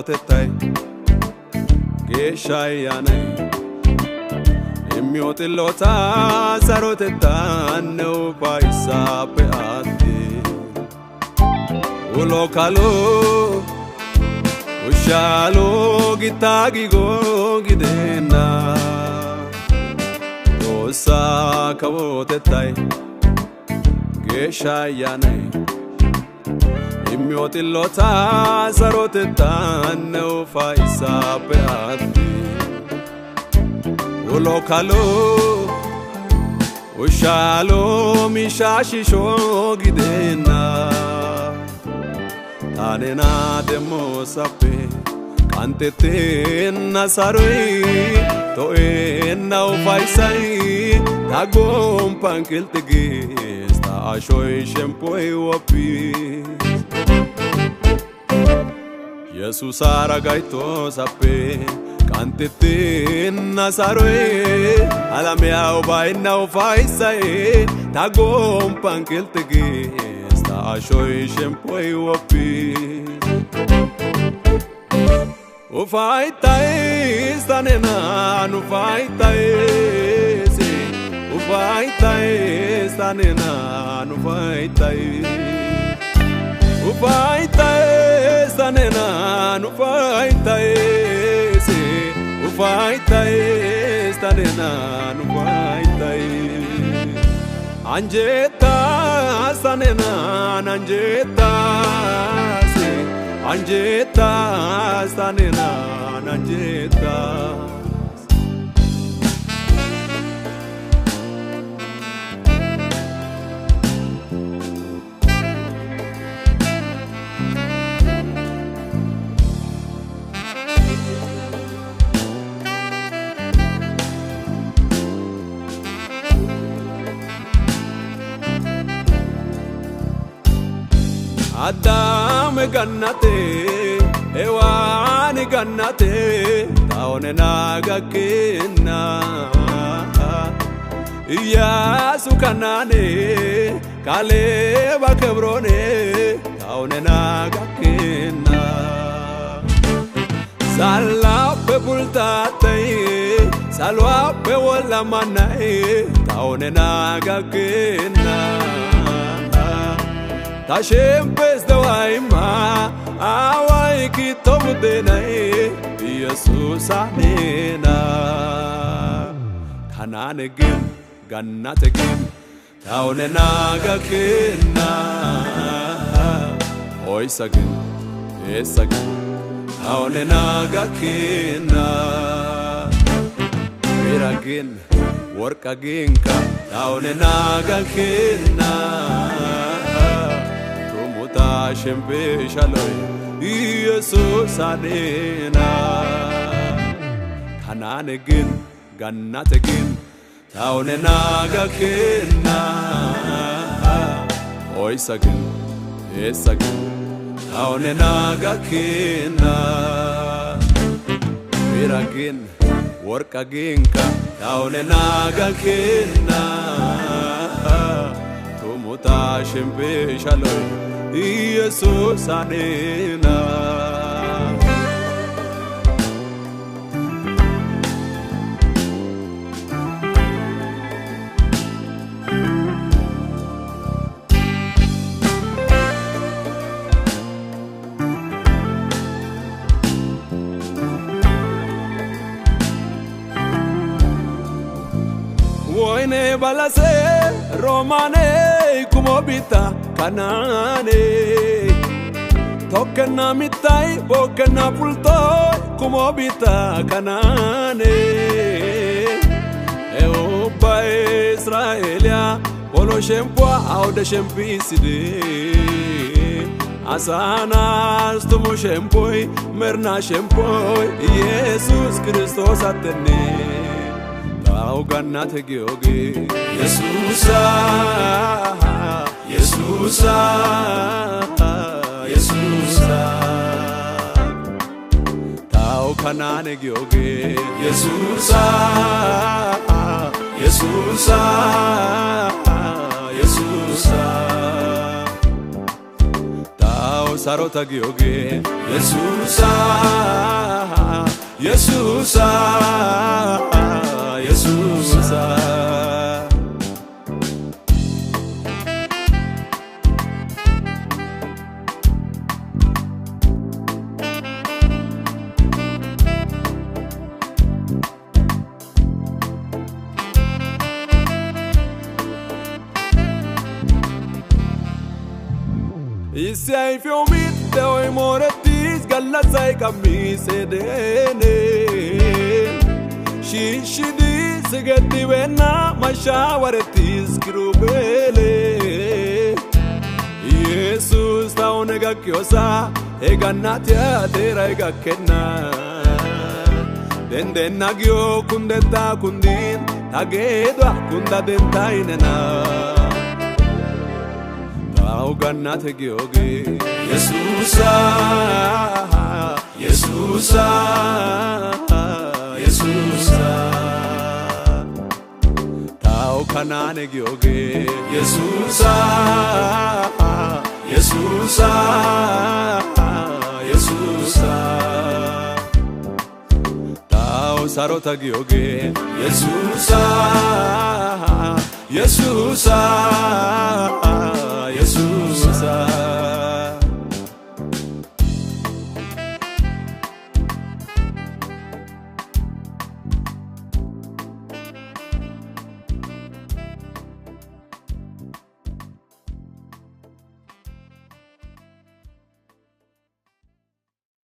kawotettay geeshshayyanay immiyoxillota sarotettanne ufayssappe atti ulo kalo ushalo gitagigo gidenna osa kawotettay geeshshayyanay immiyoxillota sarotettanne ufayssappe atti ulo kalo ushalo mishaashisho gidenna tanena demo sappe kantetenna saroy to'enna ufaysay tagompan kiltigis ta ashoy shempoy wopi Jesus aragaito sappe kantetenna saroy alamea ubainna ufaysay tagompan kiltigis ta ashoy shempoy wopi ufaitay stanena ufaitay ufaitay stanena ufaitay ufaitay stanena ufaitay ufaitay stanena ufaitay anjeta stanena anjeta anjeta stanena anjeta Adam gannate ewan gannate taone nagakena Iyasu kanane Kaleba kebrone taone nagakena Salape bultate salwape wala manae taone nagakena Tashempes dawaima awai kitomudenai Jesus anena Kananegim gannategim taunena gakena Oisagim esagim taunena gakena Miragin workaginka taunena gakena Shempe shaloy Jesus anena Kananegin gannategin taunena gakena Oisagin esagin taunena gakena Miragin workaginka taunena gakena Tumuta shempe shaloy Jesus anena Woine balase romane kumobita kanane Tokena mitai bokena pultoy kumobita kanane Eopa Israelia polo shempoa aude shempiside Asanas tumu shempoi merna shempoi Jesus Christos atene Tau gannate gyoge Yesusa Yesusa Yesusa Tau kanane gyoge Yesusa Yesusa Yesusa Tau sarota gioge Yesusa Yesusa Yesusa Isai fiumite oi moretis gallasai camise dene Shishidi sigeti vena mashawaretis kirubele Jesus taunega kiosa eganatia tera egakena Dendena gyo kundeta kundin tagedwa kunda dentainena Ganate gioge Yesusa Yesusa Yesusa Tao kanane gioge Yesusa Yesusa Yesusa Tao sarota gioge Yesusa Yesusa Yesusa